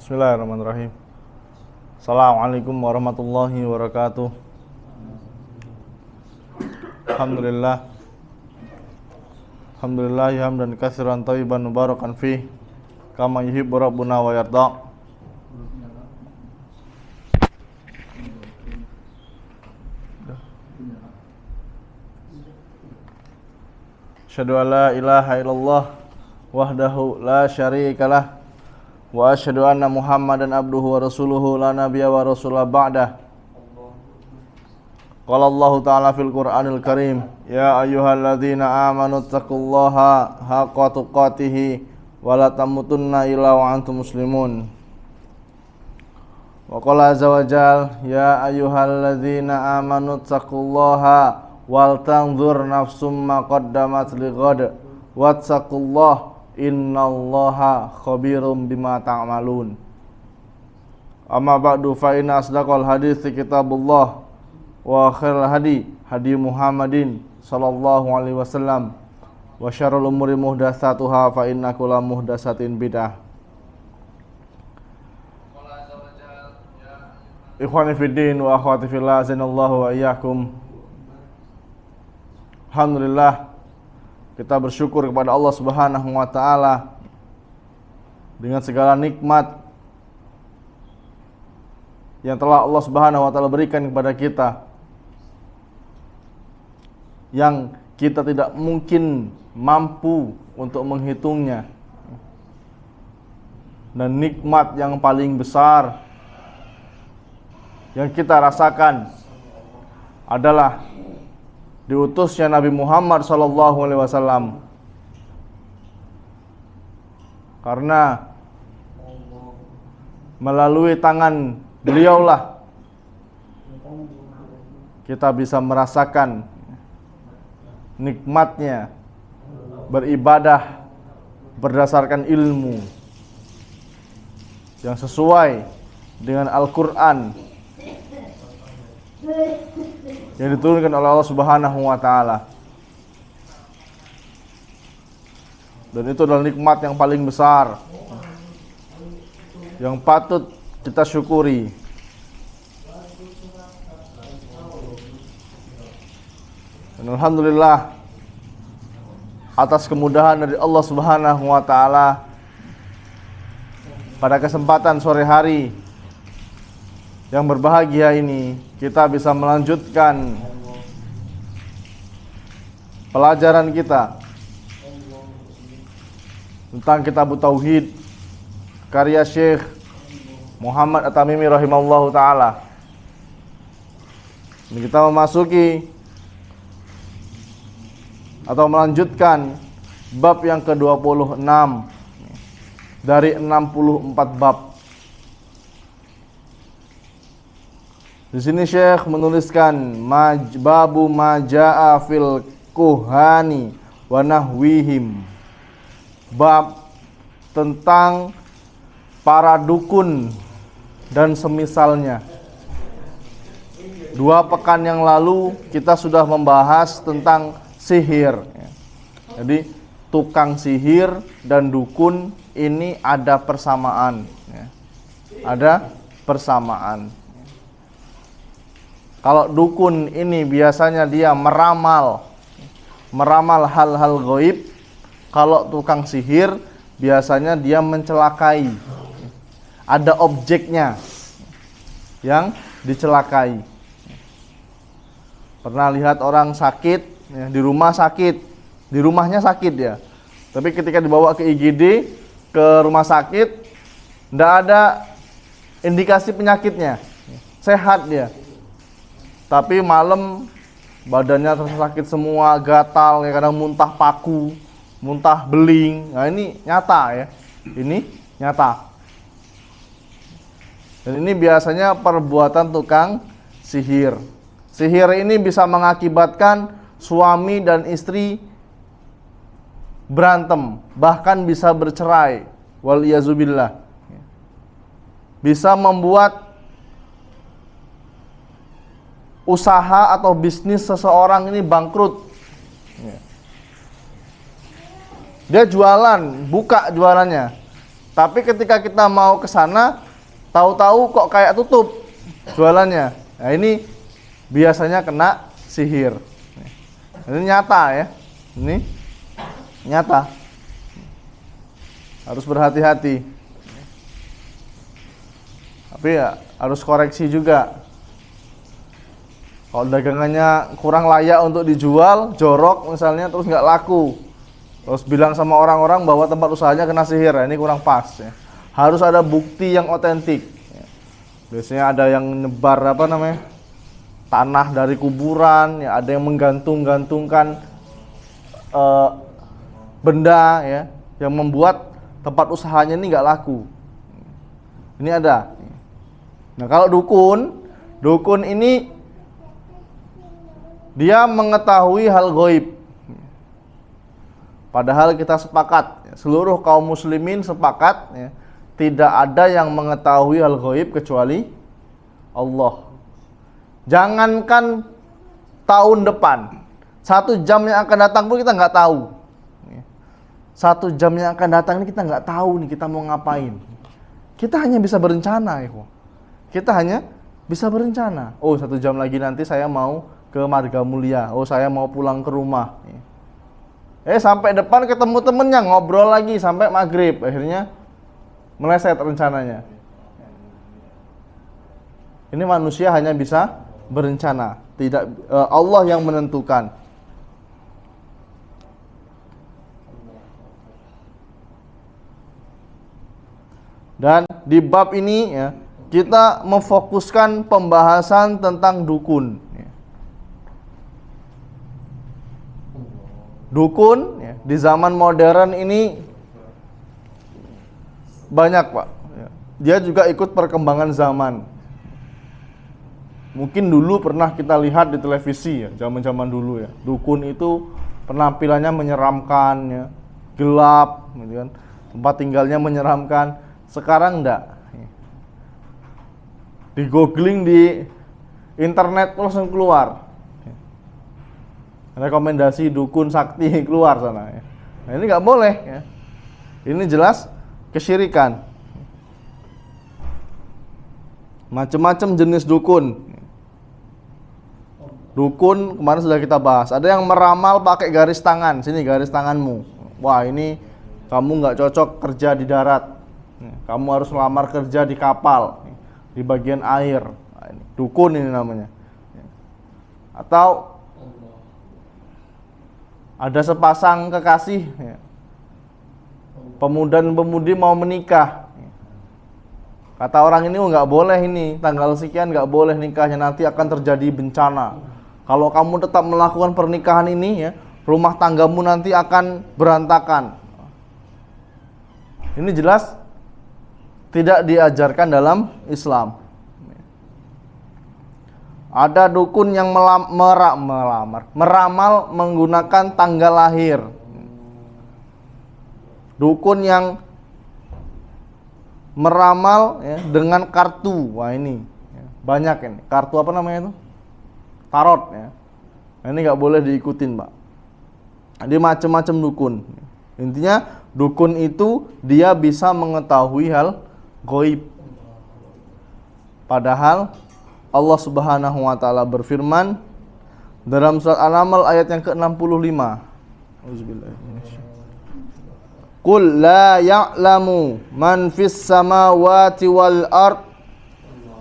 Bismillahirrahmanirrahim. Assalamualaikum warahmatullahi wabarakatuh. Alhamdulillah hamdan katsiran thayyiban mubarakan fih kama yuhibbu rabbuna wa yarda. Asyhadu an la ilaha illallah wahdahu la syarikalah wa asyhadu anna Muhammadan abduhu wa rasuluhu la nabiyya wa rasulah ba'dah. Qala Allah ta'ala fil Qur'anil Karim, ya ayyuhalladzina amanu taqullaha haqqa tuqatih wa la tamutunna illa wa antum muslimun. Wa qala azza wa jalla, ya ayyuhalladzina amanu taqullaha wal tanzur nafsum ma qaddamat lighad wattaqullaha innallaha khabirum bima ta'malun. Amma ba'du fa inna asdaqal hadits kitabullah wa khairal hadi Muhammadin sallallahu alaihi wasallam wa syarrul umuri muhdatsatuha fa inna kulla muhdatsatin bid'ah. Ikhwani fid din wa akhwati fillah, azanallahu wa iyyakum. Alhamdulillah, kita bersyukur kepada Allah Subhanahu wa taala dengan segala nikmat yang telah Allah Subhanahu wa taala berikan kepada kita, yang kita tidak mungkin mampu untuk menghitungnya. Dan nikmat yang paling besar yang kita rasakan adalah diutusnya Nabi Muhammad sallallahu alaihi wasallam. Karena melalui tangan beliaulah kita bisa merasakan nikmatnya beribadah berdasarkan ilmu yang sesuai dengan Al-Quran yang diturunkan oleh Allah Subhanahu wa taala. Dan itu adalah nikmat yang paling besar yang patut kita syukuri. Dan alhamdulillah atas kemudahan dari Allah Subhanahu wa taala, pada kesempatan sore hari yang berbahagia ini kita bisa melanjutkan pelajaran kita tentang Kitab Tauhid karya Syekh Muhammad At-Tamimi rahimahullahu taala. Ini kita memasuki atau melanjutkan bab yang ke-26 dari 64 bab. Di sini Syekh menuliskan babu majaa fil kuhani wa nahwihim. Bab tentang para dukun dan semisalnya. 2 pekan yang lalu kita sudah membahas tentang sihir. Jadi tukang sihir dan dukun ini ada persamaan. Ada persamaan. Kalau dukun ini biasanya dia meramal hal-hal gaib. Kalau tukang sihir biasanya dia mencelakai. Ada objeknya yang dicelakai. Pernah lihat orang sakit ya, di rumah sakit, di rumahnya sakit ya. Tapi ketika dibawa ke IGD, ke rumah sakit, tidak ada indikasi penyakitnya, sehat dia. Tapi malam badannya terasa sakit semua, gatal, kadang muntah paku, muntah beling. Nah ini nyata ya, ini nyata. Dan ini biasanya perbuatan tukang sihir. Sihir ini bisa mengakibatkan suami dan istri berantem, bahkan bisa bercerai. Waliyazubillah. Bisa membuat usaha atau bisnis seseorang ini bangkrut. Dia jualan, buka jualannya, Tapi ketika kita mau ke sana, tahu-tahu kok kayak tutup jualannya. Nah, ini biasanya kena sihir. Ini nyata ya. Ini nyata. Harus berhati-hati. Tapi ya harus koreksi juga. Kalau dagangannya kurang layak untuk dijual, jorok misalnya, terus nggak laku, terus bilang sama orang-orang bahwa tempat usahanya kena sihir, ya, ini kurang pas ya. Harus ada bukti yang otentik ya. Biasanya ada yang nyebar tanah dari kuburan ya, ada yang menggantung-gantungkan benda ya, yang membuat tempat usahanya ini nggak laku. Ini ada. Nah, kalau dukun ini dia mengetahui hal gaib. Padahal kita sepakat, seluruh kaum muslimin sepakat ya, tidak ada yang mengetahui hal gaib kecuali Allah. Jangankan tahun depan, 1 jam yang akan datang pun kita nggak tahu. 1 jam yang akan datang ini kita nggak tahu nih kita mau ngapain. Kita hanya bisa berencana ya. Kita hanya bisa berencana. Oh, 1 jam lagi nanti saya mau ke Marga Mulia. Oh, saya mau pulang ke rumah. Sampai depan ketemu temennya, ngobrol lagi sampai maghrib. Akhirnya meleset rencananya. Ini manusia hanya bisa berencana, tidak Allah yang menentukan. Dan di bab ini ya, kita memfokuskan pembahasan tentang dukun. Dukun ya, di zaman modern ini banyak, Pak. Dia juga ikut perkembangan zaman. Mungkin dulu pernah kita lihat di televisi ya, zaman-zaman dulu ya. Dukun itu penampilannya menyeramkan ya, gelap gitu kan. Tempat tinggalnya menyeramkan. Sekarang enggak. Di googling di internet langsung keluar. Rekomendasi dukun sakti keluar sana ya. Nah, ini nggak boleh ya. Ini jelas kesyirikan. Macam-macam jenis dukun. Dukun kemarin sudah kita bahas. Ada yang meramal pakai garis tangan. Sini garis tanganmu. Wah, ini kamu nggak cocok kerja di darat. Kamu harus melamar kerja di kapal, di bagian air. Nah, ini dukun ini namanya. Atau ada sepasang kekasih ya. Pemuda dan pemudi mau menikah. Kata orang ini nggak boleh ini, tanggal sekian nggak boleh nikahnya, nanti akan terjadi bencana. Kalau kamu tetap melakukan pernikahan ini ya, rumah tanggamu nanti akan berantakan. Ini jelas tidak diajarkan dalam Islam. Ada dukun yang meramal menggunakan tanggal lahir. Dukun yang meramal ya, dengan kartu. Wah, ini ya, banyak ini. Kartu apa namanya itu? Tarot ya. Nah, ini nggak boleh diikutin, Pak. Dia macam-macam dukun. Intinya dukun itu dia bisa mengetahui hal gaib. Padahal Allah Subhanahu wa taala berfirman dalam surat An-Naml ayat yang ke-65. Qul la ya'lamu man fis samawati wal ard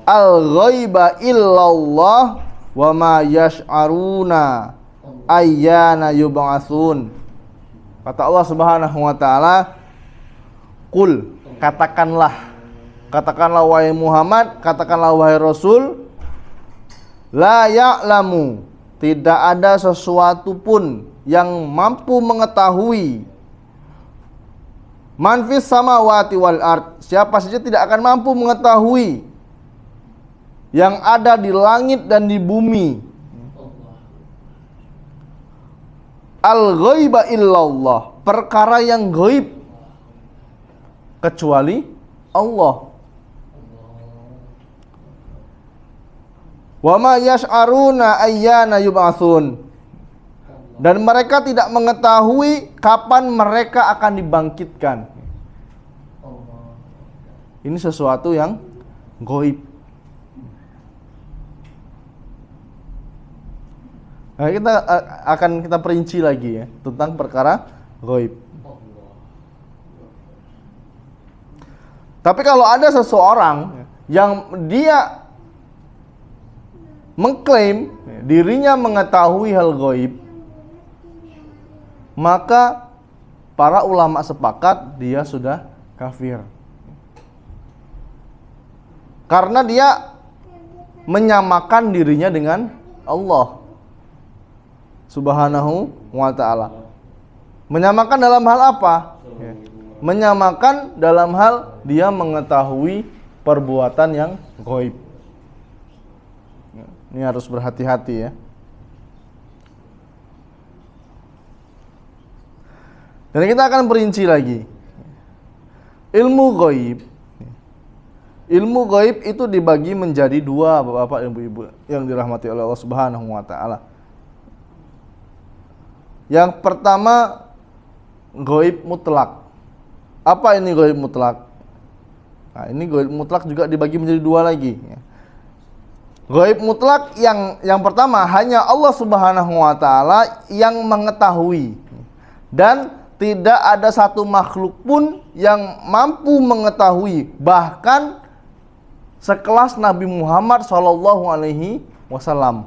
al-ghaiba illallah wa ma yash'aruna ayyana yub'atsun. Kata Allah Subhanahu wa taala, Qul, katakanlah wahai Muhammad, katakanlah wahai Rasul, la ya'lamu, tidak ada sesuatu pun yang mampu mengetahui, man fis samawati wal ard, siapa saja tidak akan mampu mengetahui yang ada di langit dan di bumi, al-ghaiba illallah, perkara yang gaib kecuali Allah. Wa ma yash'aruna ayyana yub'atsun, dan mereka tidak mengetahui kapan mereka akan dibangkitkan. ini sesuatu yang gaib. Nah, kita perinci lagi ya tentang perkara gaib. Tapi kalau ada seseorang yang dia mengklaim dirinya mengetahui hal gaib, maka para ulama sepakat dia sudah kafir. Karena dia menyamakan dirinya dengan Allah Subhanahu wa ta'ala. Menyamakan dalam hal apa? Menyamakan dalam hal dia mengetahui perbuatan yang gaib. Ini harus berhati-hati ya. Dan kita akan perinci lagi. Ilmu gaib itu dibagi menjadi dua, Bapak Ibu yang dirahmati oleh Allah Subhanahu wa taala. Yang pertama, gaib mutlak. Apa ini gaib mutlak? Nah, ini gaib mutlak juga dibagi menjadi dua lagi. Gaib mutlak yang pertama hanya Allah Subhanahu wa taala yang mengetahui, dan tidak ada satu makhluk pun yang mampu mengetahui, bahkan sekelas Nabi Muhammad SAW.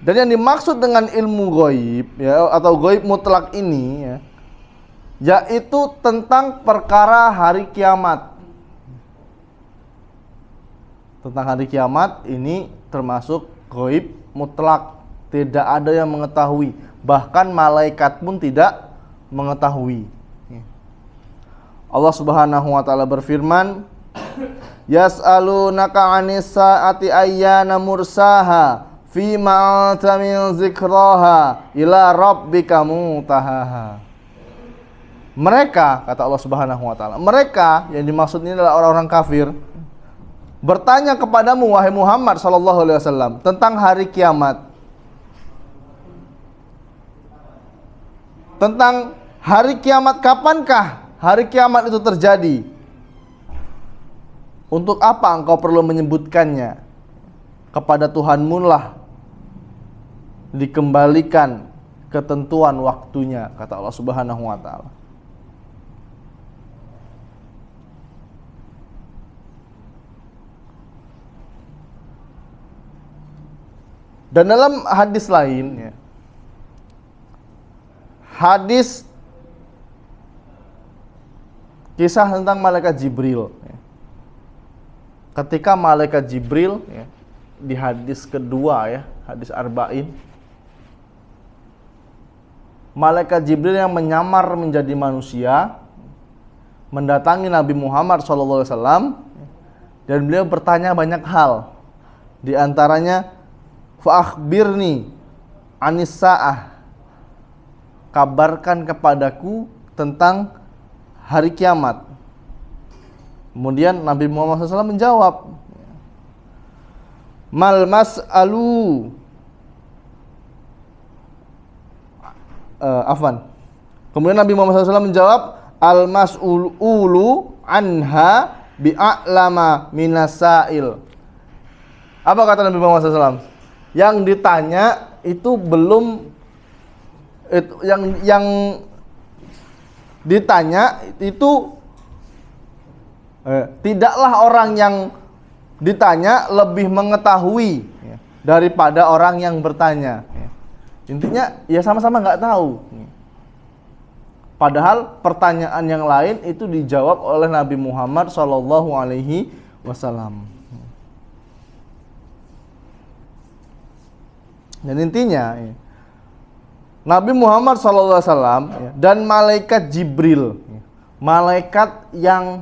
Dan yang dimaksud dengan ilmu gaib ya, atau gaib mutlak ini ya, yaitu tentang perkara hari kiamat. Tentang hari kiamat ini termasuk gaib mutlak. Tidak ada yang mengetahui, bahkan malaikat pun tidak mengetahui. Allah Subhanahu wa taala berfirman, "Yas'alunaka 'anis sa'ati ayyana mursaha, fima anta min zikraha, ila rabbika muntahaha." Mereka, kata Allah Subhanahu wa taala, mereka yang dimaksud ini adalah orang-orang kafir, bertanya kepadamu wahai Muhammad sallallahu alaihi wasallam tentang hari kiamat. Tentang hari kiamat, kapankah hari kiamat itu terjadi? Untuk apa engkau perlu menyebutkannya? Kepada Tuhanmu lah dikembalikan ketentuan waktunya, kata Allah Subhanahu wa taala. Dan dalam hadis lain ya, hadis kisah tentang malaikat Jibril. Ketika malaikat Jibril ya, di hadis kedua ya, hadis Arba'in, malaikat Jibril yang menyamar menjadi manusia mendatangi Nabi Muhammad SAW, dan beliau bertanya banyak hal. Di antaranya, "Fa'akhbirni anis sa'ah." Kabarkan kepadaku tentang hari kiamat. Kemudian Nabi Muhammad SAW menjawab, "Mal mas'alu." Kemudian Nabi Muhammad SAW menjawab, "Al mas'ulu anha bi'a'lama minasail." Apa kata Nabi Muhammad SAW? Yang ditanya itu belum yang ditanya itu tidaklah orang yang ditanya lebih mengetahui daripada orang yang bertanya. Intinya ya sama-sama nggak tahu. Padahal pertanyaan yang lain itu dijawab oleh Nabi Muhammad SAW. Dan intinya Nabi Muhammad SAW dan malaikat Jibril, malaikat yang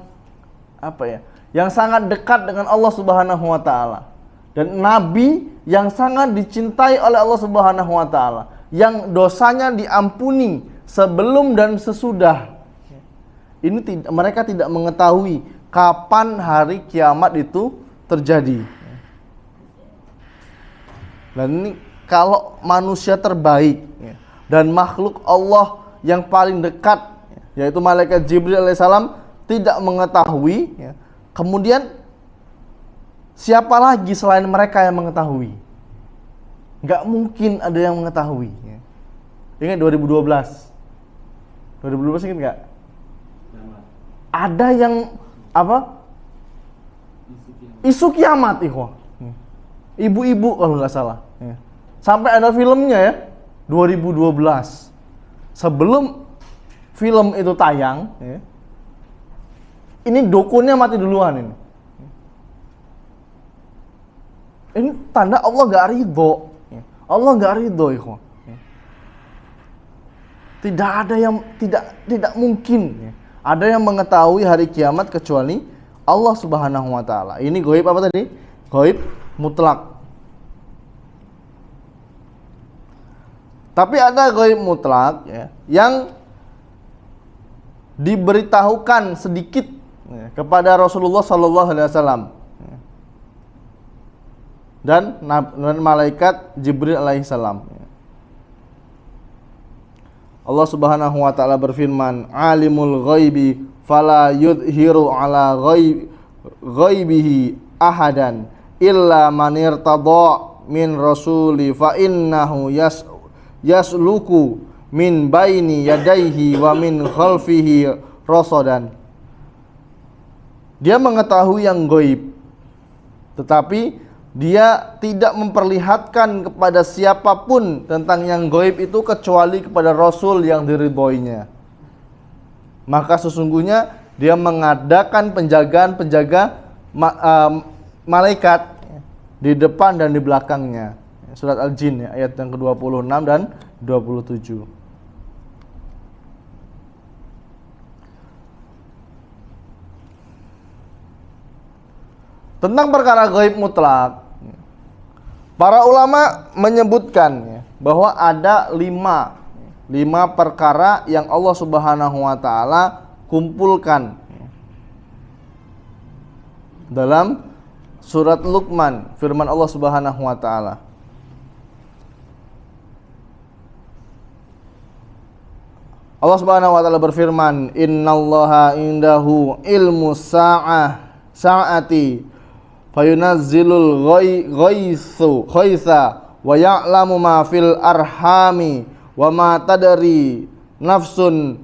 yang sangat dekat dengan Allah Subhanahu wa taala, dan nabi yang sangat dicintai oleh Allah Subhanahu wa taala, yang dosanya diampuni sebelum dan sesudah. Ini mereka tidak mengetahui kapan hari kiamat itu terjadi. Dan ini kalau manusia terbaik dan makhluk Allah yang paling dekat, yaitu malaikat Jibril alaihissalam tidak mengetahui, ya. Kemudian siapa lagi selain mereka yang mengetahui? Nggak mungkin ada yang mengetahui, ya. Ingat 2012 ingat nggak? Ada yang apa? Isu kiamat, ikhwah. Ibu-ibu kalau nggak salah, ya. Sampai ada filmnya ya, 2012. Sebelum film itu tayang, ya, ini dukunnya mati duluan ini. Ini tanda Allah nggak ridho. Allah nggak ridho, ikhwah. Tidak ada yang tidak mungkin, ya, ada yang mengetahui hari kiamat kecuali Allah Subhanahu wa taala. Ini ghaib apa tadi? Ghaib mutlak. Tapi ada ghaib mutlak, ya, yang diberitahukan sedikit, ya, kepada Rasulullah sallallahu alaihi wasallam, ya, dan malaikat Jibril alaihissalam. Ya. Allah Subhanahu wa taala berfirman, "Alimul ghaibi fala yudhiru ala ghaibihi ahadan illa man irtada min rasuli fa innahu yasluku min baini yadayhi wa min khalfihi rasadan." Dia mengetahui yang gaib, tetapi dia tidak memperlihatkan kepada siapapun tentang yang gaib itu kecuali kepada Rasul yang diridhoinya. Maka sesungguhnya dia mengadakan penjaga malaikat di depan dan di belakangnya. Surat Al-Jin, ya, ayat yang ke-26 dan 27. Tentang perkara gaib mutlak, para ulama menyebutkan, ya, bahwa ada lima perkara yang Allah Subhanahu wa taala kumpulkan, ya, dalam surat Luqman, firman Allah Subhanahu wa taala. Allah Subhanahu wa taala berfirman, "Innallaha indahu ilmu sa'ati fayunazzilul ghaitha wa ya'lamu ma fil arhami wa ma tadri nafsun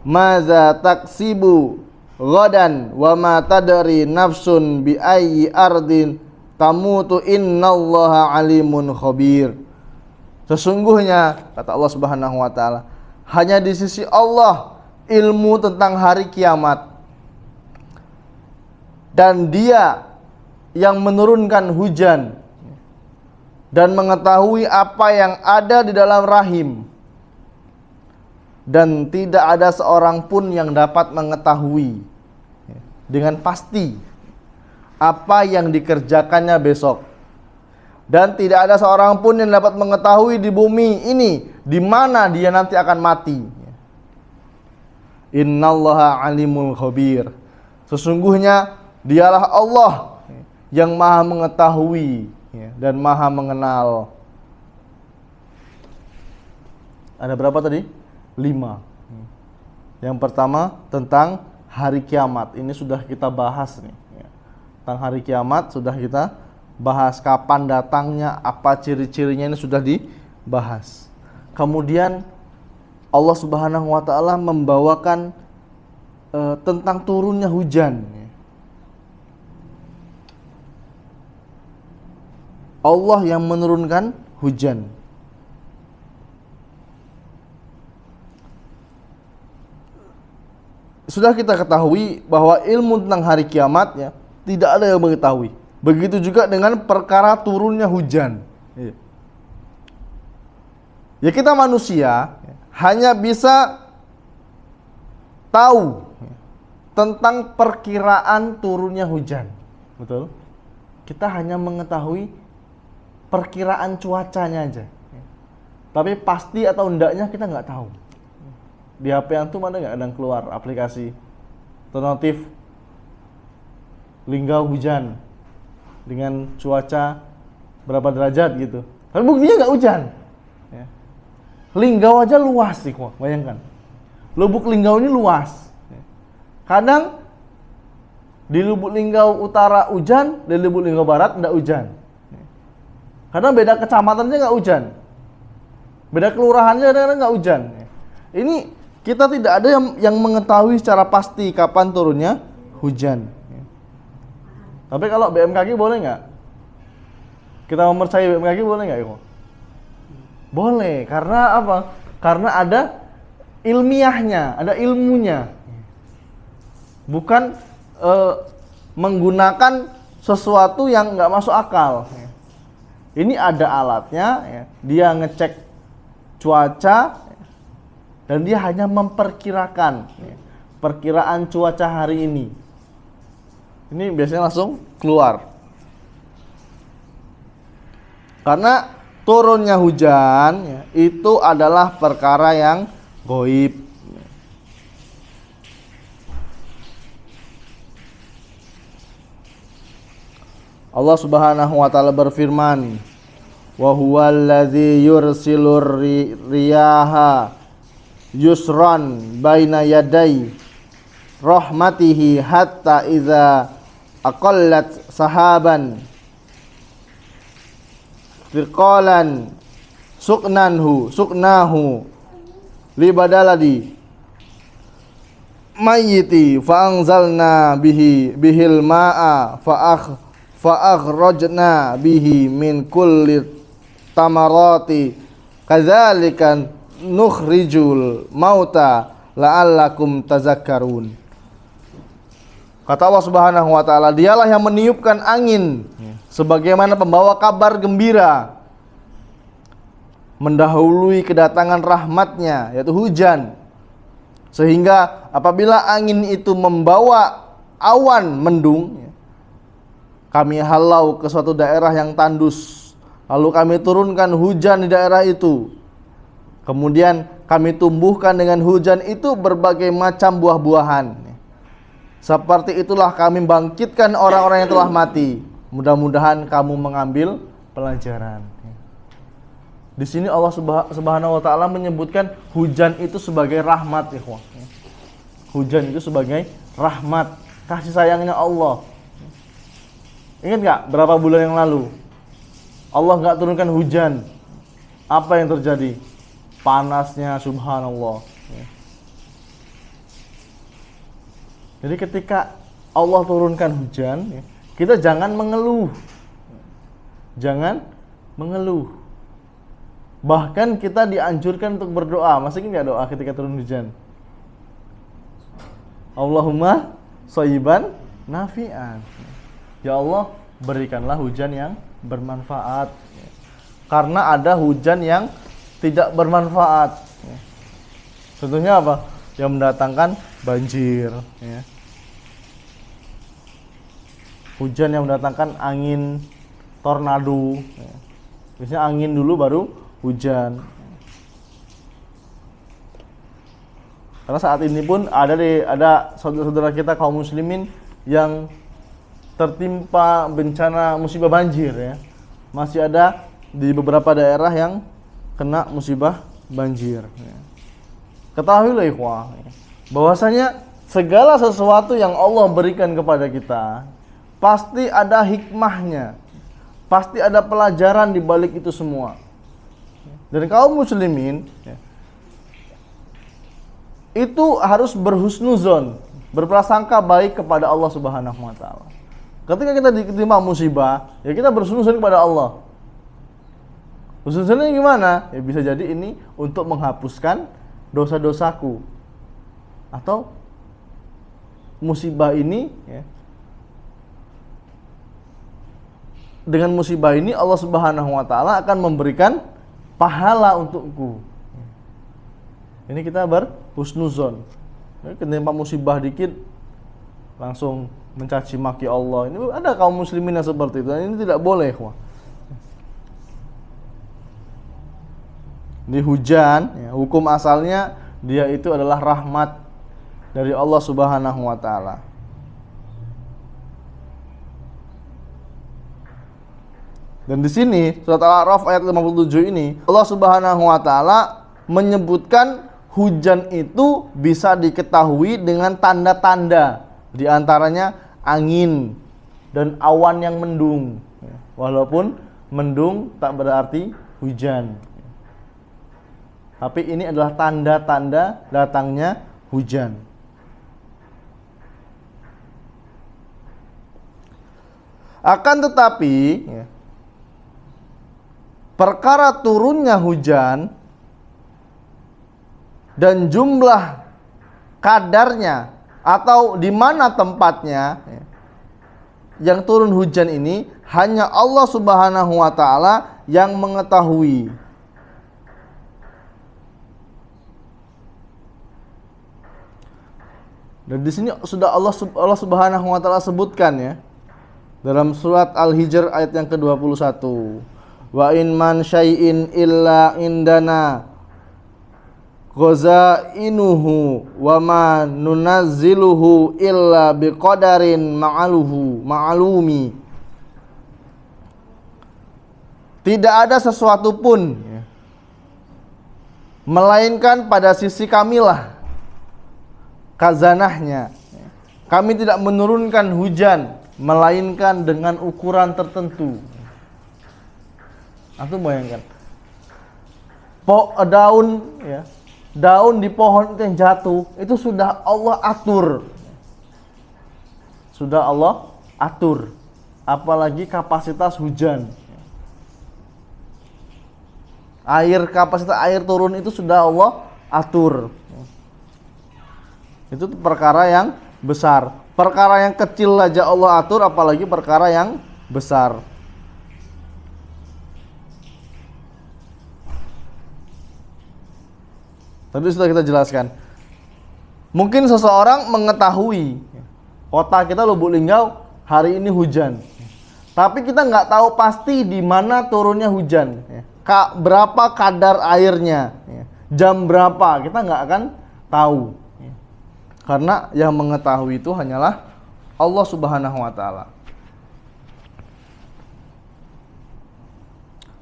maza taksibu ghadan wa ma tadri nafsun bi ayyi ardin tamutu innallaha alimun khabir." Sesungguhnya, kata Allah Subhanahu wa taala, hanya di sisi Allah ilmu tentang hari kiamat, dan Dia yang menurunkan hujan dan mengetahui apa yang ada di dalam rahim, dan tidak ada seorang pun yang dapat mengetahui dengan pasti apa yang dikerjakannya besok, dan tidak ada seorang pun yang dapat mengetahui di bumi ini di mana dia nanti akan mati. Innallaha alimul khabir. Sesungguhnya Dialah Allah yang maha mengetahui, ya, dan maha mengenal. Ada berapa tadi? 5. Yang pertama tentang hari kiamat. Ini sudah kita bahas nih, ya. Tentang hari kiamat sudah kita bahas, kapan datangnya, apa ciri-cirinya, ini sudah dibahas. Kemudian Allah Subhanahu wa taala membawakan tentang turunnya hujan. Allah yang menurunkan hujan. Sudah kita ketahui bahwa ilmu tentang hari kiamat, ya, tidak ada yang mengetahui. Begitu juga dengan perkara turunnya hujan. Ya, kita manusia hanya bisa tahu tentang perkiraan turunnya hujan. Betul? Kita hanya mengetahui perkiraan cuacanya aja, tapi pasti atau endaknya kita nggak tahu. Di HP antum ada nggak yang keluar aplikasi alternatif linggau hujan dengan cuaca berapa derajat gitu, tapi buktinya nggak hujan, ya. Linggau aja luas sih, bayangkan, Lubuk Linggau ini luas. Kadang di Lubuk Linggau Utara hujan, di Lubuk Linggau Barat enggak hujan. Kadang beda kecamatannya enggak hujan. Beda kelurahannya kadang-kadang enggak hujan. Ini kita tidak ada yang mengetahui secara pasti kapan turunnya hujan. Tapi kalau BMKG boleh nggak? Kita mempercayai BMKG boleh nggak, Iko? Boleh, karena apa? Karena ada ilmiahnya, ada ilmunya. Bukan menggunakan sesuatu yang nggak masuk akal. Ini ada alatnya, dia ngecek cuaca, dan dia hanya memperkirakan perkiraan cuaca hari ini. Ini biasanya langsung keluar. Karena turunnya hujan itu adalah perkara yang gaib. Allah Subhanahu wa taala berfirman, "Wa huwallazi yursilur riyaha yusran baina yaday rahmatihi hatta idza aqallat sahaban thiqalan suknahu libadaladi mayyiti fa anzalna bihil ma'a fa akhrajna bihi min kulli tamarati kadzalika nukhrijul mauta la'allakum tazakkarun." Kata Allah Subhanahu wa taala, dialah yang meniupkan angin sebagaimana pembawa kabar gembira mendahului kedatangan rahmatnya, yaitu hujan. Sehingga apabila angin itu membawa awan mendung, kami halau ke suatu daerah yang tandus, lalu kami turunkan hujan di daerah itu. Kemudian kami tumbuhkan dengan hujan itu berbagai macam buah-buahan. Seperti itulah kami bangkitkan orang-orang yang telah mati. Mudah-mudahan kamu mengambil pelajaran. Di sini Allah Subhanahu wa taala menyebutkan hujan itu sebagai rahmat, ikhwah. Hujan itu sebagai rahmat, kasih sayangnya Allah. Ingat enggak berapa bulan yang lalu Allah enggak turunkan hujan? Apa yang terjadi? Panasnya, subhanallah. Jadi ketika Allah turunkan hujan, kita jangan mengeluh. Jangan mengeluh. Bahkan kita dianjurkan untuk berdoa. Masih ingat doa ketika turun hujan? Allahumma shayyiban nafi'an. Ya Allah, berikanlah hujan yang bermanfaat. Karena ada hujan yang tidak bermanfaat. Contohnya apa? Yang mendatangkan banjir, ya. Hujan yang mendatangkan angin, tornado, ya. Biasanya angin dulu baru hujan. Karena saat ini pun ada saudara-saudara kita kaum muslimin yang tertimpa bencana musibah banjir, ya. Masih ada di beberapa daerah yang kena musibah banjir, ya. Ketahuilah ikhwah, bahwasanya segala sesuatu yang Allah berikan kepada kita pasti ada hikmahnya, pasti ada pelajaran di balik itu semua. Dan kaum muslimin itu harus berhusnuzon, berprasangka baik kepada Allah Subhanahu wa taala. Ketika kita ditimpa musibah, ya kita berhusnuzon kepada Allah. Husnuzonnya gimana? Ya bisa jadi ini untuk menghapuskan dosa-dosaku, atau musibah ini, ya, dengan musibah ini Allah Subhanahu wa taala akan memberikan pahala untukku. Ini kita berhusnuzon. Ketika musibah dikit langsung mencaci maki Allah. Ini ada kaum muslimin yang seperti itu. Ini tidak boleh, wah. Di hujan, ya, hukum asalnya dia itu adalah rahmat dari Allah Subhanahu wa taala. Dan di sini surat Al-A'raf ayat 57 ini Allah Subhanahu wa taala menyebutkan hujan itu bisa diketahui dengan tanda-tanda, di antaranya angin dan awan yang mendung. Walaupun mendung tak berarti hujan, tapi ini adalah tanda-tanda datangnya hujan. Akan tetapi perkara turunnya hujan dan jumlah kadarnya atau di mana tempatnya yang turun hujan ini hanya Allah Subhanahu wa taala yang mengetahui. Dan di sini sudah Allah Subhanahu wa taala sebutkan ya, dalam surat Al-Hijr ayat yang ke-21. Wa in man syai'in illa indana ghazainuhu wa ma nunazziluhu illa biqadarin ma'lumi. Tidak ada sesuatu pun melainkan pada sisi kamilah khazanahnya. Kami tidak menurunkan hujan melainkan dengan ukuran tertentu. Antum bayangkan, daun di pohon itu yang jatuh, itu sudah Allah atur. Sudah Allah atur. Apalagi kapasitas hujan. Kapasitas air turun itu sudah Allah atur. Itu perkara yang besar. Perkara yang kecil aja Allah atur, apalagi perkara yang besar. Tadi sudah kita jelaskan. Mungkin seseorang mengetahui kota kita Lubuk Linggau hari ini hujan, tapi kita nggak tahu pasti di mana turunnya hujan. Berapa kadar airnya, jam berapa, kita nggak akan tahu. Karena yang mengetahui itu hanyalah Allah Subhanahu wa taala.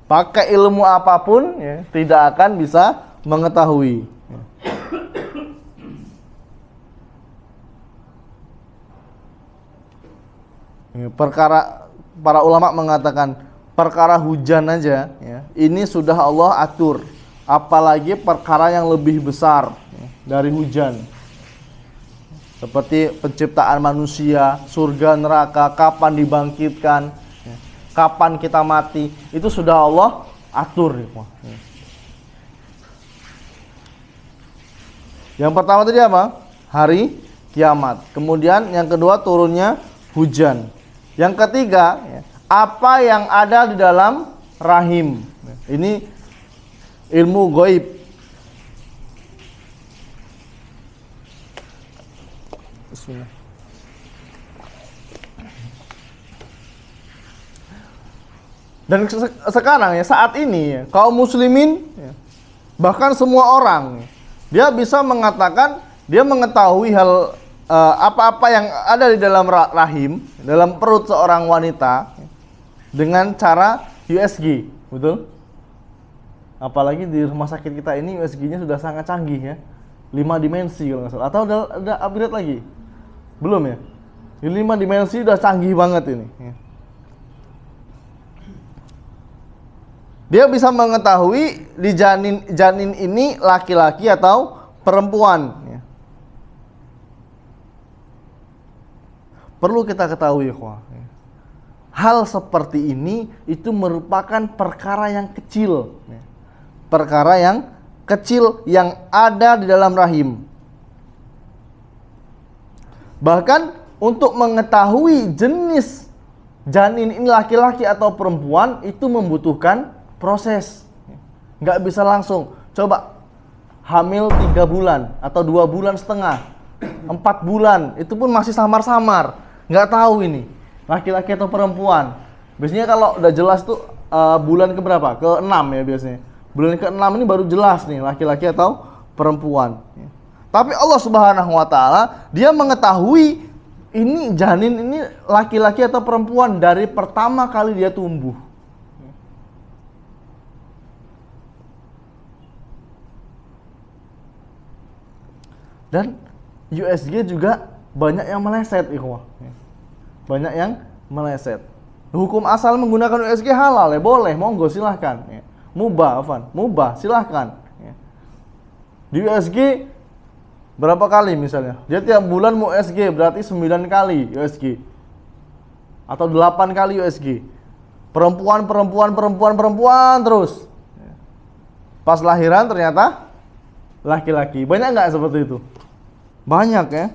Pakai ilmu apapun tidak akan bisa mengetahui. Perkara para ulama mengatakan perkara hujan aja ini sudah Allah atur, apalagi perkara yang lebih besar dari hujan. Seperti penciptaan manusia, surga, neraka, kapan dibangkitkan, kapan kita mati, itu sudah Allah atur. Yang pertama tadi apa? Hari kiamat. Kemudian yang kedua turunnya hujan. Yang ketiga, apa yang ada di dalam rahim. Ini ilmu gaib. Bismillah. Dan sekarang saat ini kaum muslimin bahkan semua orang dia bisa mengatakan dia mengetahui hal apa-apa yang ada di dalam rahim, dalam perut seorang wanita dengan cara USG, betul? Apalagi di rumah sakit kita ini USG-nya sudah sangat canggih ya, 5 dimensi kalau nggak salah. Atau udah upgrade lagi? Belum ya? Di 5 dimensi udah canggih banget ini. Dia bisa mengetahui di janin ini laki-laki atau perempuan. Perlu kita ketahui, hal seperti ini itu merupakan perkara yang kecil. Perkara yang kecil yang ada di dalam rahim. Bahkan untuk mengetahui jenis janin ini laki-laki atau perempuan itu membutuhkan proses. Nggak bisa langsung. Coba hamil 3 bulan atau 2 bulan setengah, 4 bulan, itu pun masih samar-samar. Nggak tahu ini laki-laki atau perempuan. Biasanya kalau udah jelas tuh bulan keberapa? Ke-6 ya biasanya. Bulan ke-6 ini baru jelas nih laki-laki atau perempuan. Tapi Allah Subhanahu wa taala dia mengetahui ini janin ini laki-laki atau perempuan dari pertama kali dia tumbuh. Dan USG juga banyak yang meleset, ikhwah. Banyak yang meleset. Hukum asal menggunakan USG halal ya, boleh, monggo silahkan. Mubah silahkan. Di USG berapa kali misalnya? Dia tiap bulan mau USG berarti 9 kali USG. Atau 8 kali USG. Perempuan terus. Pas lahiran ternyata laki-laki. Banyak nggak seperti itu? Banyak ya.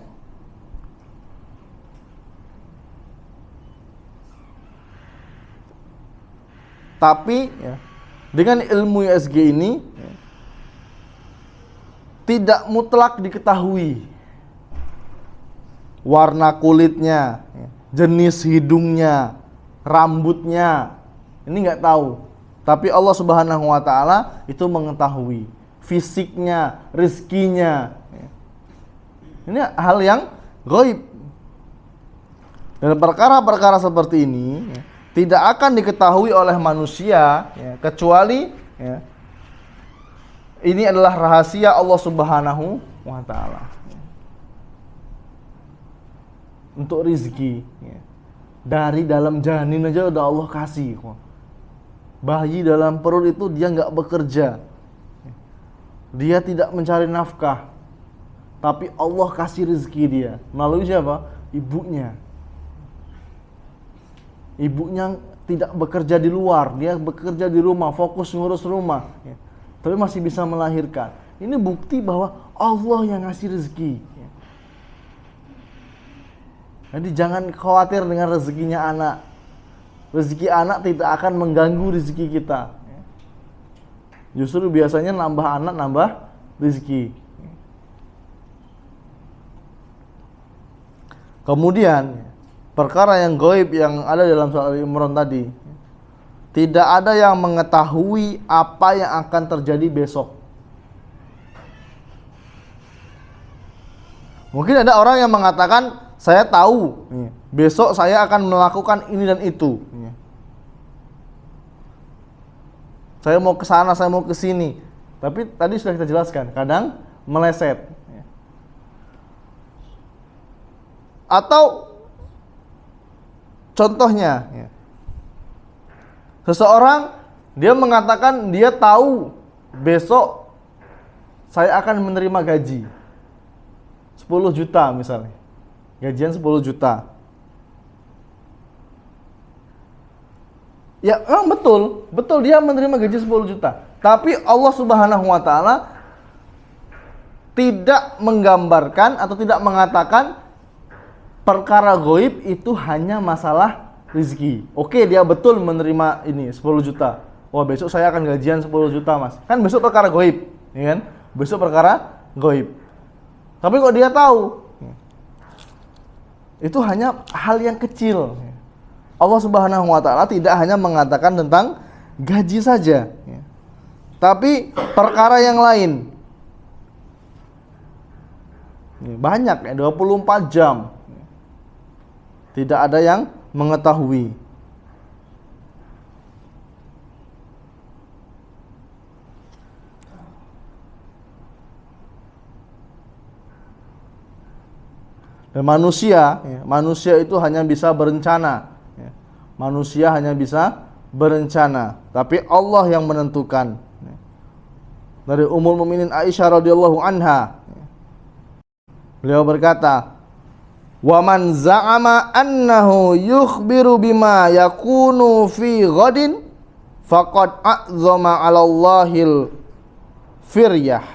Tapi ya, dengan ilmu USG ini ya, tidak mutlak diketahui warna kulitnya, ya, jenis hidungnya, rambutnya. Ini nggak tahu. Tapi Allah Subhanahu wa Ta'ala itu mengetahui fisiknya, rizkinya. Ini hal yang gaib. Dan perkara-perkara seperti ini tidak akan diketahui oleh manusia ya, kecuali ya, ini adalah rahasia Allah Subhanahu wa Ta'ala. Untuk rizki ya, dari dalam janin aja udah Allah kasih kok. Bayi dalam perut itu dia nggak bekerja, dia tidak mencari nafkah, tapi Allah kasih rezeki dia melalui siapa? Ibunya. Ibunya tidak bekerja di luar, dia bekerja di rumah, fokus ngurus rumah, tapi masih bisa melahirkan. Ini bukti bahwa Allah yang ngasih rezeki. Jadi jangan khawatir dengan rezekinya anak. Rezeki anak tidak akan mengganggu rezeki kita. Justru biasanya nambah anak, nambah rezeki. Kemudian perkara yang gaib yang ada dalam surah Al-Imran tadi, tidak ada yang mengetahui apa yang akan terjadi besok. Mungkin ada orang yang mengatakan, saya tahu besok saya akan melakukan ini dan itu. Saya mau ke sana, saya mau ke sini. Tapi tadi sudah kita jelaskan, kadang meleset. Atau contohnya, seseorang dia mengatakan dia tahu besok saya akan menerima gaji 10 juta misalnya. Gajian 10 juta. Ya, betul dia menerima gaji 10 juta. Tapi Allah Subhanahu wa Ta'ala tidak menggambarkan atau tidak mengatakan perkara gaib itu hanya masalah rezeki. Oke, dia betul menerima ini 10 juta. Wah, besok saya akan gajian 10 juta, Mas. Kan besok perkara gaib, ya kan? Besok perkara gaib. Tapi kok dia tahu? Itu hanya hal yang kecil. Allah Subhanahu wa Ta'ala tidak hanya mengatakan tentang gaji saja, tapi perkara yang lain. Banyak ya, 24 jam. Tidak ada yang mengetahui. Dan manusia itu hanya bisa berencana. Manusia hanya bisa berencana, tapi Allah yang menentukan. Dari Ummul Mukminin Aisyah radhiyallahu anha, beliau berkata, "Wa man za'ama annahu yukhbiru bima yakunu fi ghadin faqad a'zama 'ala Allahil firyah."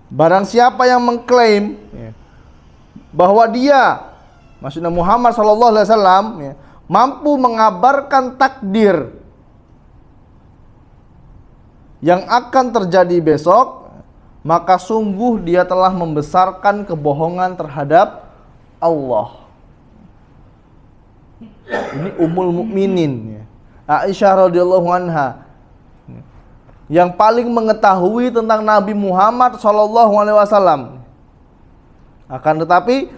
Barang siapa yang mengklaim bahwa dia, maksudnya Muhammad sallallahu alaihi wasallam, mampu mengabarkan takdir yang akan terjadi besok, maka sungguh dia telah membesarkan kebohongan terhadap Allah. Ini Ummul Mukminin Aisyah radhiyallahu anha, yang paling mengetahui tentang Nabi Muhammad sallallahu alaihi wasallam. Akan tetapi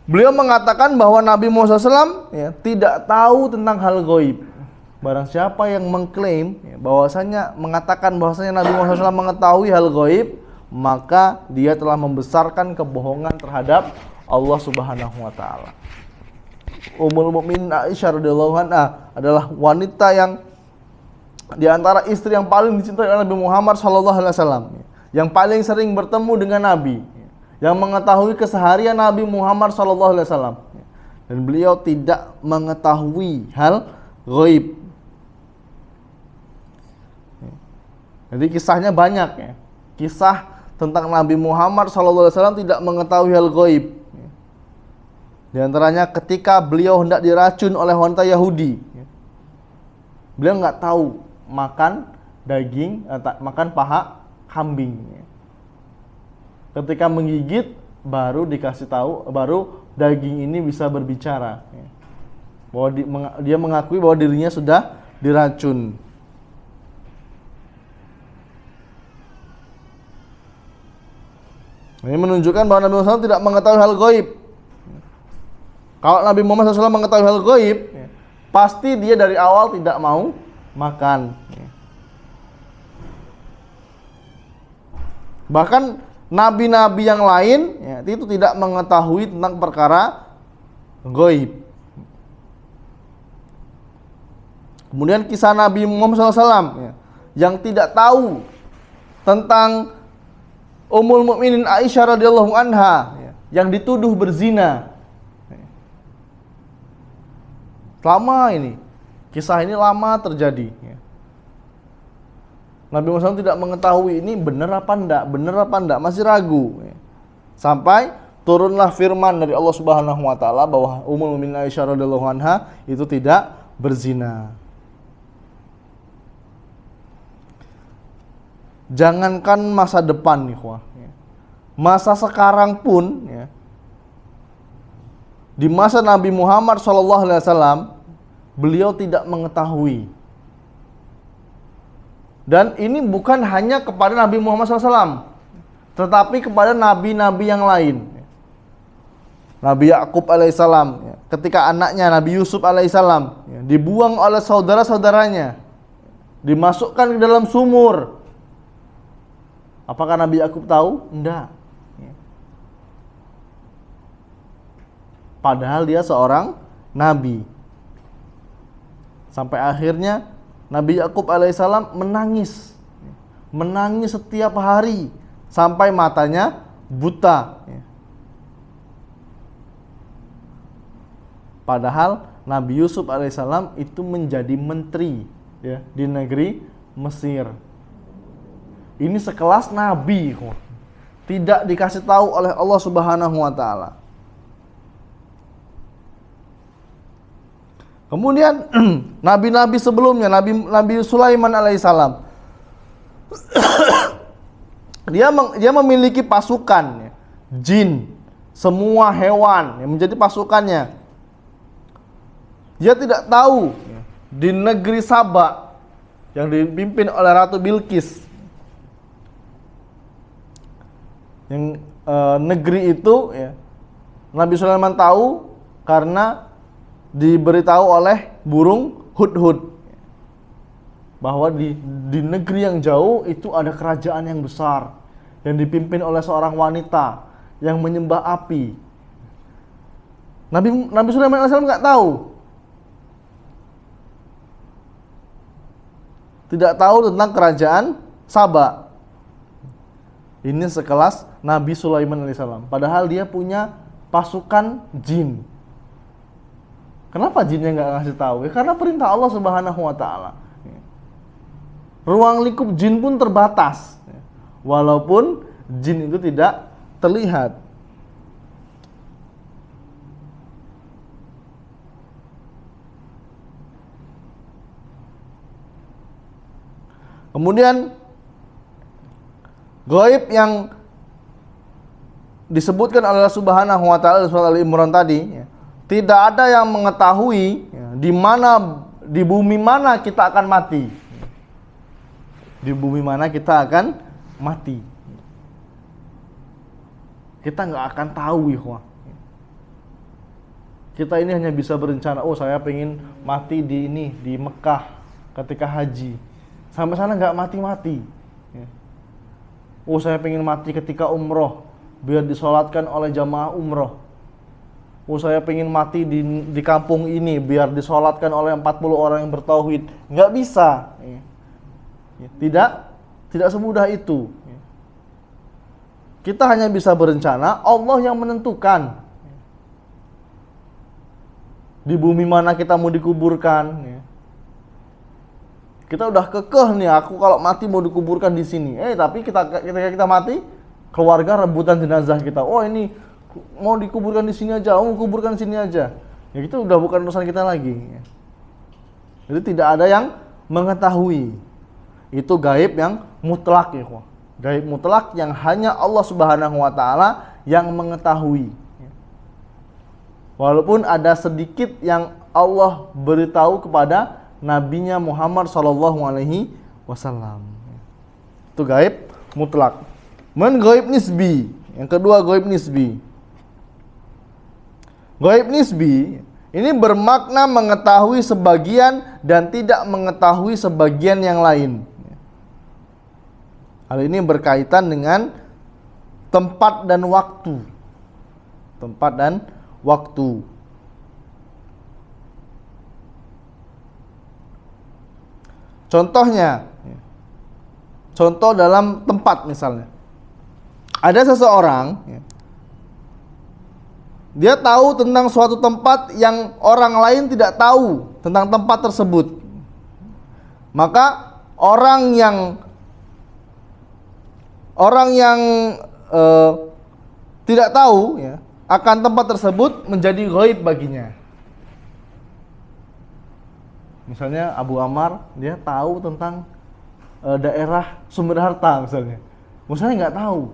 beliau mengatakan bahwa Nabi Muhammad SAW tidak tahu tentang hal gaib. barang siapa yang mengklaim bahwasanya mengatakan bahwasanya Nabi Muhammad SAW mengetahui hal gaib, maka dia telah membesarkan kebohongan terhadap Allah Subhanahu wa taala. Ummul Mukminin Aisyah radhiyallahu anha adalah wanita yang di antara istri yang paling dicintai oleh Nabi Muhammad sallallahu alaihi wasallam, yang paling sering bertemu dengan Nabi, yang mengetahui keseharian Nabi Muhammad sallallahu alaihi wasallam. Dan beliau tidak mengetahui hal gaib. Jadi kisahnya banyak ya. Kisah tentang Nabi Muhammad SAW tidak mengetahui hal gaib. Di antaranya ketika beliau hendak diracun oleh wanita Yahudi. Beliau nggak tahu makan daging, makan paha kambing. Ketika menggigit baru dikasih tahu, baru daging ini bisa berbicara. Bahwa dia mengakui bahwa dirinya sudah diracun. Ini menunjukkan bahwa Nabi Muhammad SAW tidak mengetahui hal gaib. Kalau Nabi Muhammad SAW mengetahui hal gaib, pasti dia dari awal tidak mau makan. Bahkan nabi-nabi yang lain itu tidak mengetahui tentang perkara gaib. Kemudian kisah Nabi Muhammad SAW yang tidak tahu tentang Ummul Mukminin Aisyah radhiyallahu anha yang dituduh berzina. Lama ini, kisah ini lama terjadi. Nabi Muhammad SAW tidak mengetahui ini benar apa enggak, masih ragu. Sampai turunlah firman dari Allah Subhanahu wa taala bahwa Ummul Mukminin Aisyah radhiyallahu anha itu tidak berzina. Jangankan masa depan nih, masa sekarang pun di masa Nabi Muhammad SAW beliau tidak mengetahui. Dan ini bukan hanya kepada Nabi Muhammad SAW, tetapi kepada nabi-nabi yang lain. Nabi Yakub alaihissalam, ketika anaknya Nabi Yusuf alaihissalam dibuang oleh saudara-saudaranya, dimasukkan ke dalam sumur. Apakah Nabi Yakub tahu? Enggak. Padahal dia seorang nabi. Sampai akhirnya Nabi Yakub alaihissalam menangis setiap hari sampai matanya buta. Padahal Nabi Yusuf alaihissalam itu menjadi menteri di negeri Mesir. Ini sekelas nabi, tidak dikasih tahu oleh Allah Subhanahu wa taala. Kemudian nabi-nabi sebelumnya, Nabi Sulaiman alaihissalam, dia memiliki pasukan jin, semua hewan yang menjadi pasukannya. Dia tidak tahu di negeri Saba yang dipimpin oleh Ratu Bilqis, yang negeri itu Nabi Sulaiman tahu karena diberitahu oleh burung hudhud bahwa di negeri yang jauh itu ada kerajaan yang besar yang dipimpin oleh seorang wanita yang menyembah api. Nabi Sulaiman AS nggak tahu, tidak tahu tentang kerajaan Saba. Ini sekelas Nabi Sulaiman alaihissalam. Padahal dia punya pasukan jin. Kenapa jinnya nggak ngasih tahu? Karena perintah Allah Subhanahu wa taala. Ruang lingkup jin pun terbatas. Walaupun jin itu tidak terlihat. Kemudian gaib yang disebutkan oleh Allah Subhanahu wa taala di surat Al-Imran tadi, tidak ada yang mengetahui di mana, di bumi mana kita akan mati. Di bumi mana kita akan mati. Kita nggak akan tahu, ikhwah. Kita ini hanya bisa berencana, oh saya pengen mati di Mekah ketika haji. Sampai sana nggak mati-mati. Ya. Oh saya pengen mati ketika umroh, biar disolatkan oleh jamaah umroh. Oh saya pengen mati di kampung ini, biar disolatkan oleh 40 orang yang bertauhid. Nggak bisa. Ya. Tidak semudah itu. Ya. Kita hanya bisa berencana, Allah yang menentukan. Di bumi mana kita mau dikuburkan. Ya. Kita udah kekeh nih, aku kalau mati mau dikuburkan di sini. Tapi ketika kita mati, keluarga rebutan jenazah kita. Oh ini mau dikuburkan di sini aja, mau kuburkan di sini aja. Ya itu udah bukan urusan kita lagi. Jadi tidak ada yang mengetahui. Itu gaib yang mutlak ya. Gaib mutlak yang hanya Allah Subhanahu wa taala yang mengetahui. Walaupun ada sedikit yang Allah beritahu kepada nabinya Muhammad sallallahu alaihi wasallam. Itu gaib mutlak. Gaib nisbi. Yang kedua gaib nisbi. Gaib nisbi ini bermakna mengetahui sebagian dan tidak mengetahui sebagian yang lain. Hal ini berkaitan dengan tempat dan waktu. Tempat dan waktu. Contohnya, contoh dalam tempat misalnya. Ada seseorang, dia tahu tentang suatu tempat yang orang lain tidak tahu tentang tempat tersebut. Maka orang yang tidak tahu ya, akan tempat tersebut menjadi ghaib baginya. Misalnya Abu Ammar, dia tahu tentang daerah Sumber Harta misalnya. Saya nggak tahu.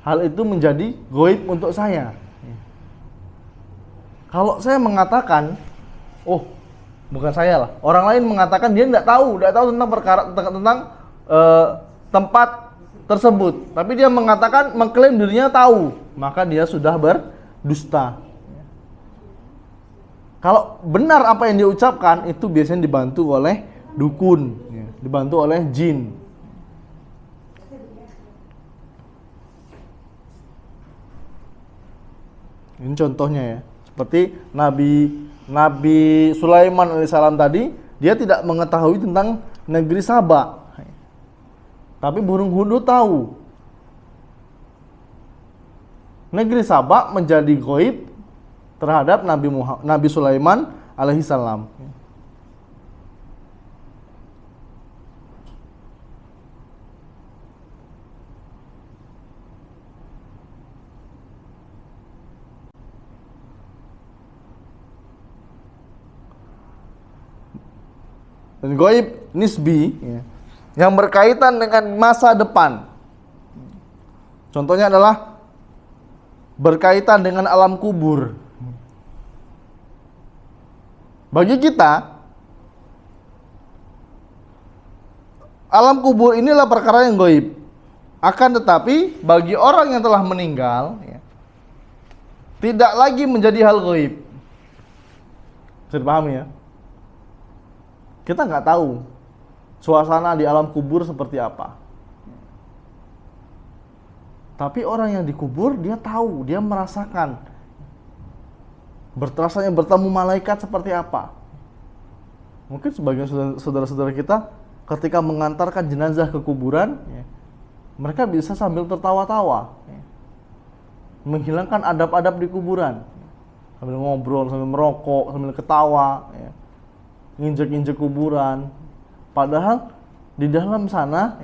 Hal itu menjadi ghaib untuk saya. Kalau saya mengatakan, oh bukan saya lah, orang lain mengatakan dia nggak tahu tentang perkara tentang tempat tersebut, tapi dia mengatakan mengklaim dirinya tahu, maka dia sudah berdusta. Kalau benar apa yang dia ucapkan, itu biasanya dibantu oleh dukun, dibantu oleh jin. Ini contohnya ya, seperti Nabi Sulaiman alaihissalam tadi, dia tidak mengetahui tentang negeri Saba. Tapi burung Hudhud tahu. Negeri Saba menjadi ghaib terhadap Nabi Sulaiman alaihissalam. Dan ghaib nisbi yang berkaitan dengan masa depan. Contohnya adalah berkaitan dengan alam kubur. Bagi kita, alam kubur inilah perkara yang ghaib. Akan tetapi bagi orang yang telah meninggal, tidak lagi menjadi hal ghaib. Bisa dipahami ya? Kita nggak tahu suasana di alam kubur seperti apa. Tapi orang yang dikubur, dia tahu, dia merasakan. Rasanya bertemu malaikat seperti apa. Mungkin sebagian saudara-saudara kita ketika mengantarkan jenazah ke kuburan, mereka bisa sambil tertawa-tawa, menghilangkan adab-adab di kuburan, sambil ngobrol, sambil merokok, sambil ketawa, nginjek-injek kuburan. Padahal di dalam sana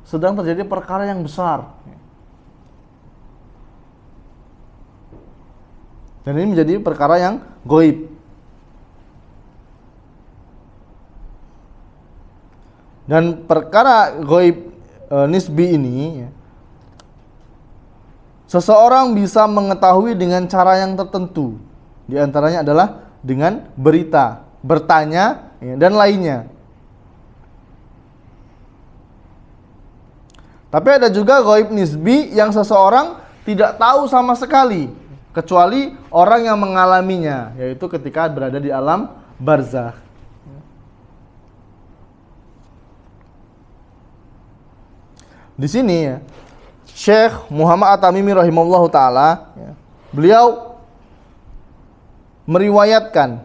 sedang terjadi perkara yang besar. Dan ini menjadi perkara yang ghaib. Dan perkara ghaib nisbi ini, seseorang bisa mengetahui dengan cara yang tertentu. Di antaranya adalah dengan berita, bertanya, dan lainnya. Tapi ada juga ghaib nisbi yang seseorang tidak tahu sama sekali. kecuali orang yang mengalaminya, yaitu ketika berada di alam barzakh. Di sini ya, Syekh Muhammad At-Tamimi rahimahullahu taala ya, beliau meriwayatkan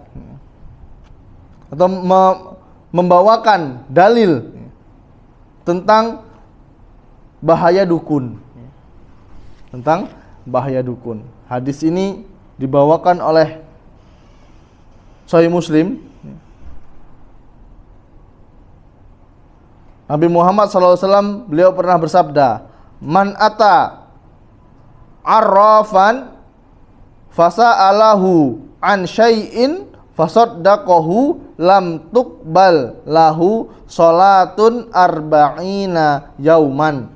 atau membawakan dalil tentang bahaya dukun. Tentang bahaya dukun. Hadis ini dibawakan oleh Sahih Muslim. Nabi Muhammad SAW beliau pernah bersabda, "Man ata arrafan fasa'alahu an syai'in fasaddaqahu lam tuqbal lahu salatun arba'ina yauman."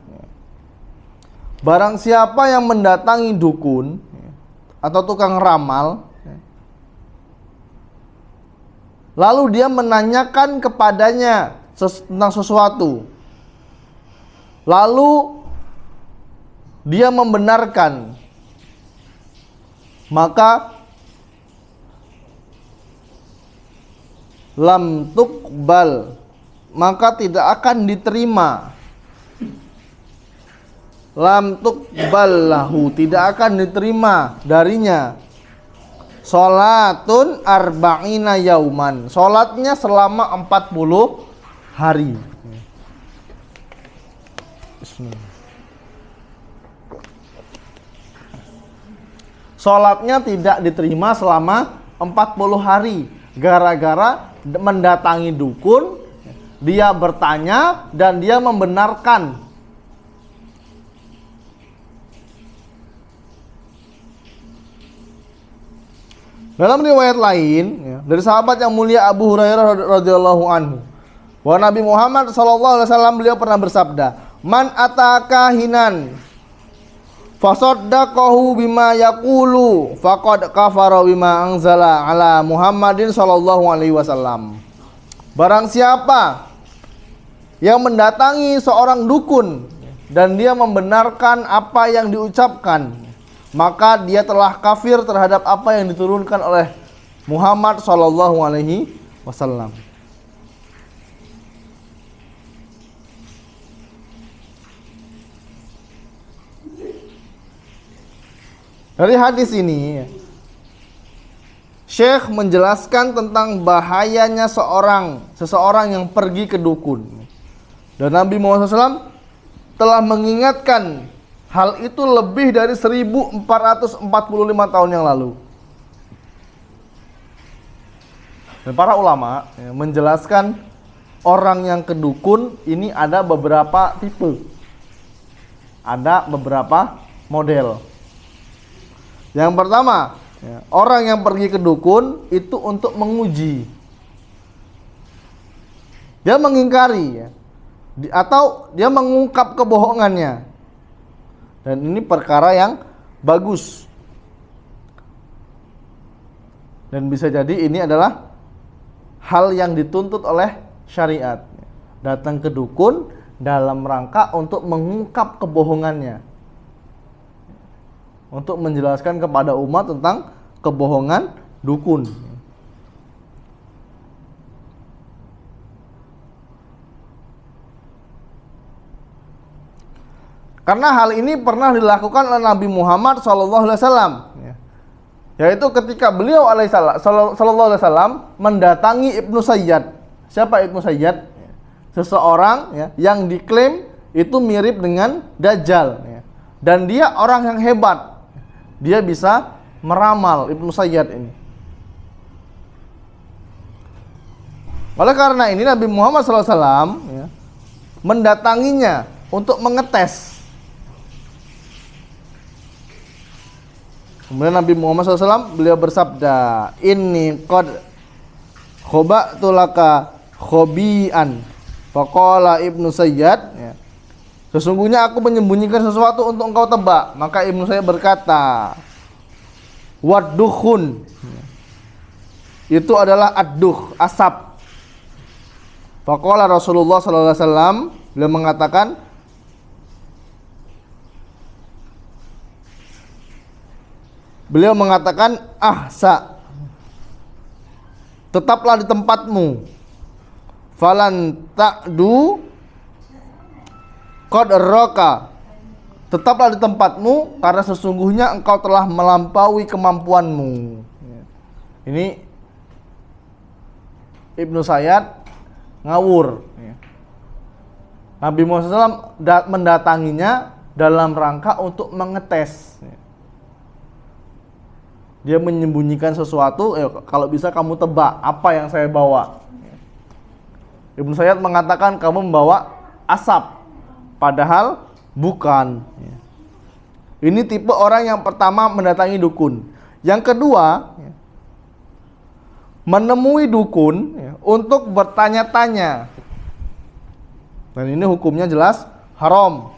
Barang siapa yang mendatangi dukun atau tukang ramal, lalu dia menanyakan kepadanya tentang sesuatu, lalu dia membenarkan, maka lam tuqbal, maka tidak akan diterima. Lam tuqbal lahu, tidak akan diterima darinya salatun arba'ina yauman, salatnya selama 40 hari. Salatnya tidak diterima selama 40 hari gara-gara mendatangi dukun, dia bertanya dan dia membenarkan. Dalam riwayat lain ya, dari sahabat yang mulia Abu Hurairah radhiyallahu anhu, bahwa Nabi Muhammad SAW beliau pernah bersabda, "Man ataka hinan fasaddaqahu bima yaqulu faqad kafara bima anzala ala Muhammadin sallallahu alaihi wasallam." Barang siapa yang mendatangi seorang dukun dan dia membenarkan apa yang diucapkan, maka dia telah kafir terhadap apa yang diturunkan oleh Muhammad sallallahu alaihi wasallam. Dari hadis ini, Syekh menjelaskan tentang bahayanya seseorang yang pergi ke dukun. Dan Nabi Muhammad SAW telah mengingatkan hal itu lebih dari 1445 tahun yang lalu. Dan para ulama menjelaskan orang yang ke dukun ini ada beberapa tipe. Ada beberapa model. Yang pertama, orang yang pergi ke dukun itu untuk menguji. Dia mengingkari atau dia mengungkap kebohongannya. Dan ini perkara yang bagus. Dan bisa jadi ini adalah hal yang dituntut oleh syariat. Datang ke dukun dalam rangka untuk mengungkap kebohongannya. Untuk menjelaskan kepada umat tentang kebohongan dukun. Karena hal ini pernah dilakukan oleh Nabi Muhammad SAW, yaitu ketika beliau sallallahu alaihi wasallam mendatangi Ibnu Sayyad. Siapa Ibnu Sayyad? Seseorang yang diklaim itu mirip dengan Dajjal, dan dia orang yang hebat. Dia bisa meramal, Ibnu Sayyad ini. Oleh karena ini Nabi Muhammad SAW mendatanginya untuk mengetes. Kemudian Nabi Muhammad SAW beliau bersabda, "Inni qad khoba'tu laka khobi'an." Faqala Ibnu Sayyad, sesungguhnya aku menyembunyikan sesuatu untuk engkau tebak. Maka Ibnu Sayyad berkata, "Waddukhun." Itu adalah ad-dukh, asap. Faqala Rasulullah sallallahu alaihi wasallam, beliau mengatakan, Beliau mengatakan, ahsa, tetaplah di tempatmu, falan ta'du qad arraka, tetaplah di tempatmu karena sesungguhnya engkau telah melampaui kemampuanmu. Ini Ibnu Sayyad ngawur. Nabi Muhammad SAW mendatanginya dalam rangka untuk mengetes. Dia menyembunyikan sesuatu, kalau bisa kamu tebak apa yang saya bawa. Ibnu Sayyad mengatakan kamu membawa asap, padahal bukan. Ini tipe orang yang pertama mendatangi dukun. Yang kedua, menemui dukun untuk bertanya-tanya. Dan ini hukumnya jelas haram.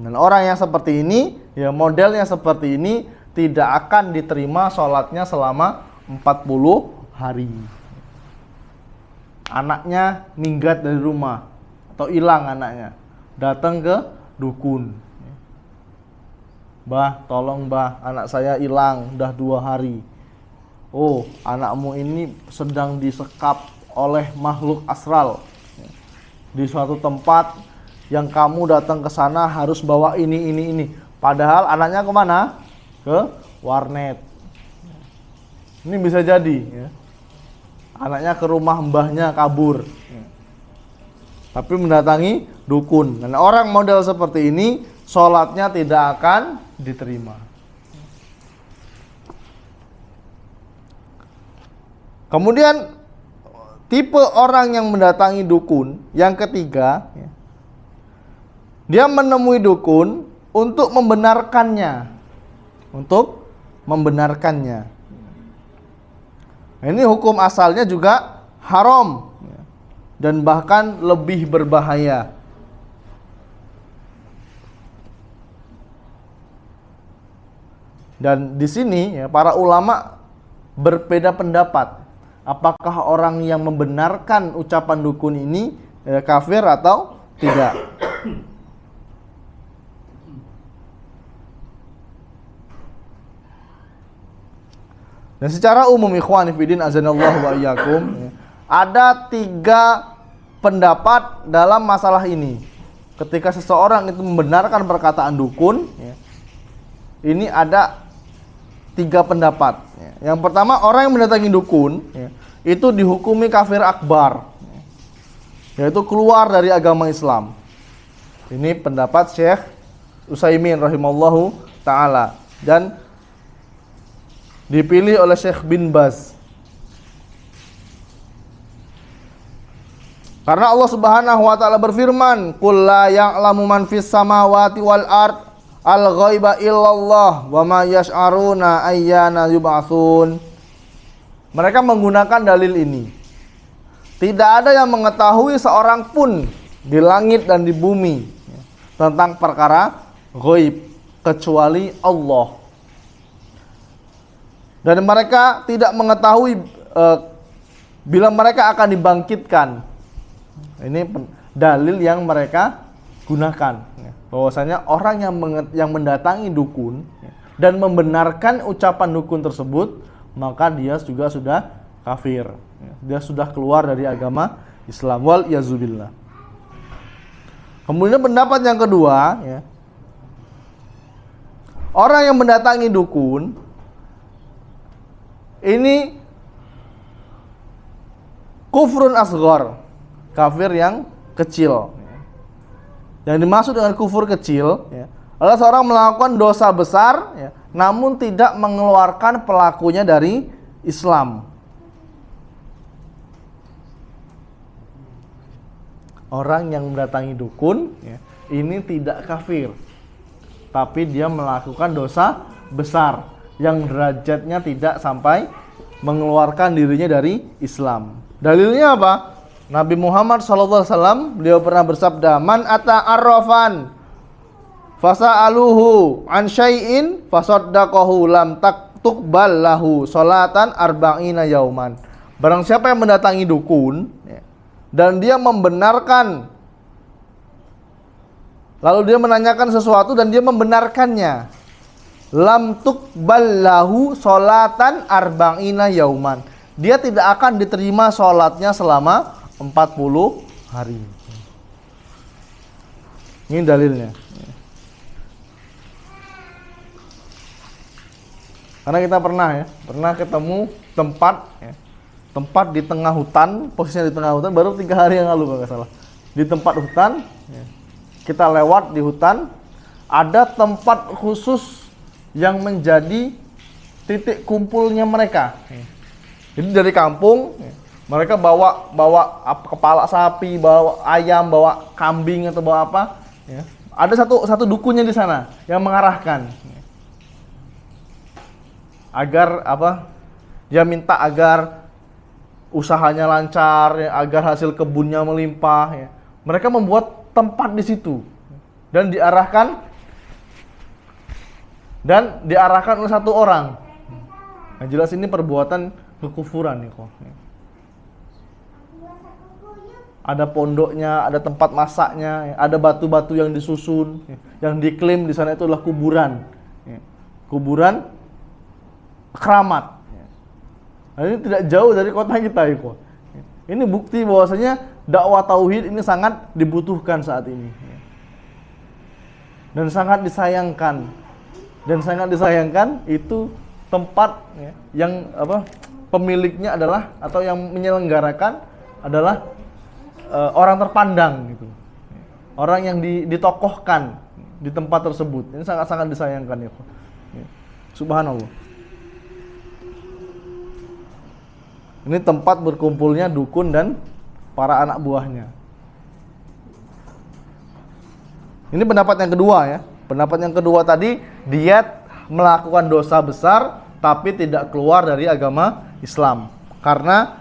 Dan orang yang seperti ini, ya modelnya seperti ini, tidak akan diterima sholatnya selama 40 hari. Anaknya minggat dari rumah atau hilang anaknya, datang ke dukun. Bah, tolong bah, anak saya hilang, udah 2 hari. Oh, anakmu ini sedang disekap oleh makhluk astral di suatu tempat yang kamu datang ke sana harus bawa ini. Padahal anaknya kemana? Ke warnet. Ini bisa jadi ya. Anaknya ke rumah mbahnya kabur, tapi mendatangi dukun. Dan orang model seperti ini sholatnya tidak akan diterima. Kemudian tipe orang yang mendatangi dukun yang ketiga, dia menemui dukun untuk membenarkannya. Ini hukum asalnya juga haram dan bahkan lebih berbahaya. Dan di sini para ulama berbeda pendapat. Apakah orang yang membenarkan ucapan dukun ini kafir atau tidak? Dan secara umum ikhwani fillah azanallahu wa iyyakum, ada 3 pendapat dalam masalah ini. Ketika seseorang itu membenarkan perkataan dukun, ini ada 3 pendapat. Yang pertama, orang yang mendatangi dukun itu dihukumi kafir akbar, yaitu keluar dari agama Islam. Ini pendapat Syekh Utsaimin rahimallahu ta'ala dan dipilih oleh Syekh bin Baz. Karena Allah Subhanahu wa taala berfirman, "Qul la ya'lamu man fis samawati wal ard al-ghaiba illallah wa ma yash'aruna ayyana yub'atsun." Mereka menggunakan dalil ini. Tidak ada yang mengetahui seorang pun di langit dan di bumi tentang perkara ghaib kecuali Allah. Dan mereka tidak mengetahui bila mereka akan dibangkitkan. Ini dalil yang mereka gunakan. Bahwasanya orang yang mendatangi dukun dan membenarkan ucapan dukun tersebut, maka dia juga sudah kafir. Dia sudah keluar dari agama Islam. Wal yazubillah. Kemudian pendapat yang kedua, orang yang mendatangi dukun ini kufrun asghar, kafir yang kecil. Yang dimaksud dengan kufur kecil adalah seorang melakukan dosa besar namun tidak mengeluarkan pelakunya dari Islam. Orang yang mendatangi dukun ini tidak kafir, tapi dia melakukan dosa besar yang derajatnya tidak sampai mengeluarkan dirinya dari Islam. Dalilnya apa? Nabi Muhammad SAW beliau pernah bersabda, "Man ata arrafan fasa'aluhu an syai'in fasaddaqahu lam tuqbal lahu sholatan arba'ina yauman." Barang siapa yang mendatangi dukun dan dia membenarkan, lalu dia menanyakan sesuatu dan dia membenarkannya, lam tuqbal lahu sholatan arba'ina yauman. Dia tidak akan diterima sholatnya selama 40 hari. Ini dalilnya. Karena kita pernah ketemu tempat di tengah hutan, posisinya di tengah hutan, baru 3 hari yang lalu kalau nggak salah. Di tempat hutan, kita lewat di hutan, ada tempat khusus yang menjadi titik kumpulnya mereka. Jadi dari kampung, mereka bawa kepala sapi, bawa ayam, bawa kambing atau bawa apa. Ada satu dukunnya di sana yang mengarahkan. Agar apa? Dia minta agar usahanya lancar, agar hasil kebunnya melimpah. Mereka membuat tempat di situ dan diarahkan oleh satu orang. Nah, jelas ini perbuatan kekufuran nih kok. Ada pondoknya, ada tempat masaknya, ada batu-batu yang disusun, yang diklaim di sana itu adalah kuburan. Kuburan keramat. Nah, ini tidak jauh dari kota kita ya kok. Ini bukti bahwasanya dakwah tauhid ini sangat dibutuhkan saat ini. Dan sangat disayangkan. Itu tempat yang pemiliknya adalah atau yang menyelenggarakan adalah orang terpandang gitu. Orang yang ditokohkan di tempat tersebut. Ini sangat-sangat disayangkan ya kok. Subhanallah. Ini tempat berkumpulnya dukun dan para anak buahnya. Ini pendapat yang kedua ya. Pendapat yang kedua tadi, dia melakukan dosa besar tapi tidak keluar dari agama Islam. Karena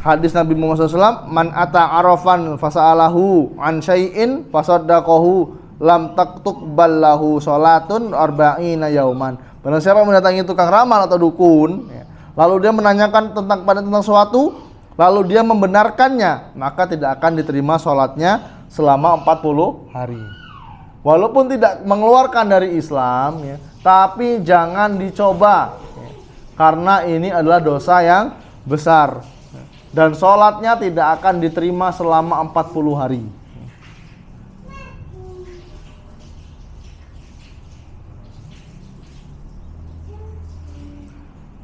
hadis Nabi Muhammad SAW, man ata arafan fasa'alahu an syai'in fasaddaqahu lam taqtuqbal lahu sholatun arba'ina yauman. Barang siapa mendatangi tukang ramal atau dukun, lalu dia menanyakan tentang sesuatu, lalu dia membenarkannya, maka tidak akan diterima sholatnya selama 40 hari. Walaupun tidak mengeluarkan dari Islam, tapi jangan dicoba, karena ini adalah dosa yang besar. Dan sholatnya tidak akan diterima selama 40 hari.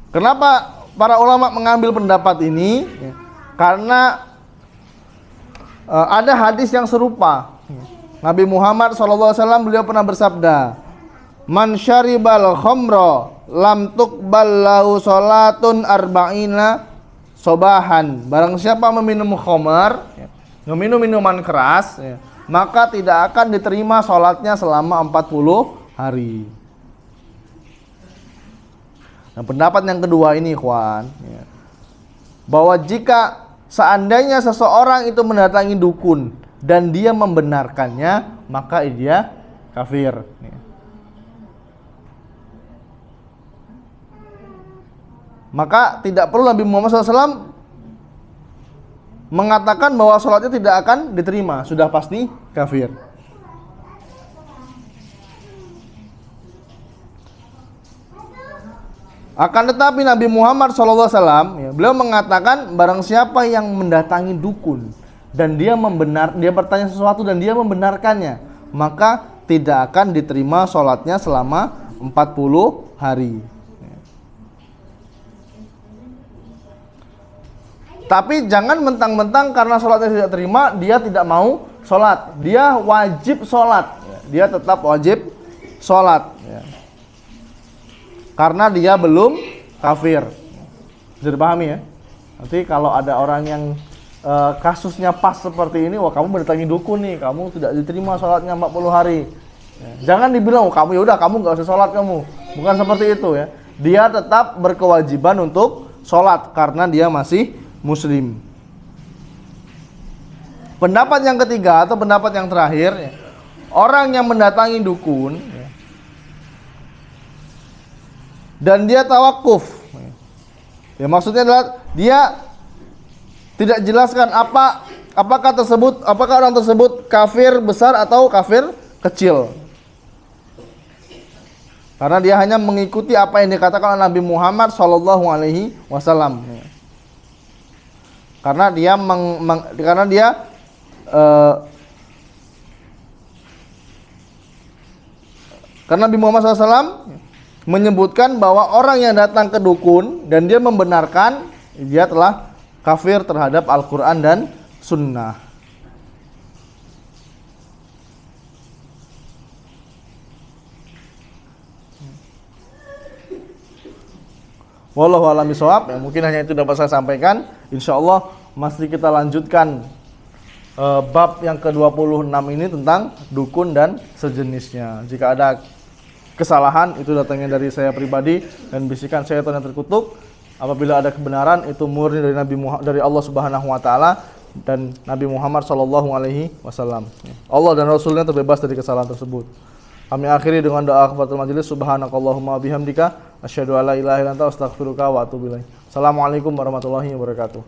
Kenapa para ulama mengambil pendapat ini? Karena ada hadis yang serupa. Nabi Muhammad SAW beliau pernah bersabda, man syaribal khamra lam tuqbal lahu sholatun arba'ina sobahan. Barang siapa meminum khamar, meminum minuman keras, maka tidak akan diterima sholatnya selama 40 hari. Nah, pendapat yang kedua ini ikhwan, bahwa jika seandainya seseorang itu mendatangi dukun dan dia membenarkannya, maka dia kafir. Maka tidak perlu Nabi Muhammad SAW mengatakan bahwa sholatnya tidak akan diterima, sudah pasti kafir. Akan tetapi Nabi Muhammad SAW beliau mengatakan barang siapa yang mendatangi dukun dan dia bertanya sesuatu dan dia membenarkannya, maka tidak akan diterima sholatnya selama 40 hari. Tapi jangan mentang-mentang karena sholatnya tidak terima, dia tidak mau sholat. Dia wajib sholat. Dia tetap wajib sholat. Karena dia belum kafir. Bisa dipahami ya? Nanti kalau ada orang yang kasusnya pas seperti ini, wah kamu mendatangi dukun nih, kamu tidak diterima sholatnya 40 hari. Jangan dibilang, kamu ya udah kamu nggak usah sholat kamu. Bukan seperti itu ya. Dia tetap berkewajiban untuk sholat karena dia masih muslim. Pendapat yang ketiga atau pendapat yang terakhir, orang yang mendatangi dukun dan dia tawakuf, maksudnya adalah dia tidak jelaskan apakah orang tersebut kafir besar atau kafir kecil. Karena dia hanya mengikuti apa yang dikatakan oleh Nabi Muhammad sallallahu alaihi wasallam. Karena karena Nabi Muhammad SAW menyebutkan bahwa orang yang datang ke dukun dan dia membenarkan, dia telah kafir terhadap Al-Quran dan Sunnah. Wallahu a'lam bishawab. Mungkin hanya itu dapat saya sampaikan. Insyaallah masih kita lanjutkan bab yang ke-26 ini tentang dukun dan sejenisnya. Jika ada kesalahan itu datangnya dari saya pribadi dan bisikan syaitan yang terkutuk. Apabila ada kebenaran itu murni dari Allah Subhanahu wa taala dan Nabi Muhammad sallallahu alaihi wasallam. Allah dan Rasulnya terbebas dari kesalahan tersebut. Kami akhiri dengan doa kafaratul majelis. Subhanakallahumma bihamdika asyhadu alla ilaha illa anta astaghfiruka wa atubu ilaik. Assalamualaikum warahmatullahi wabarakatuh.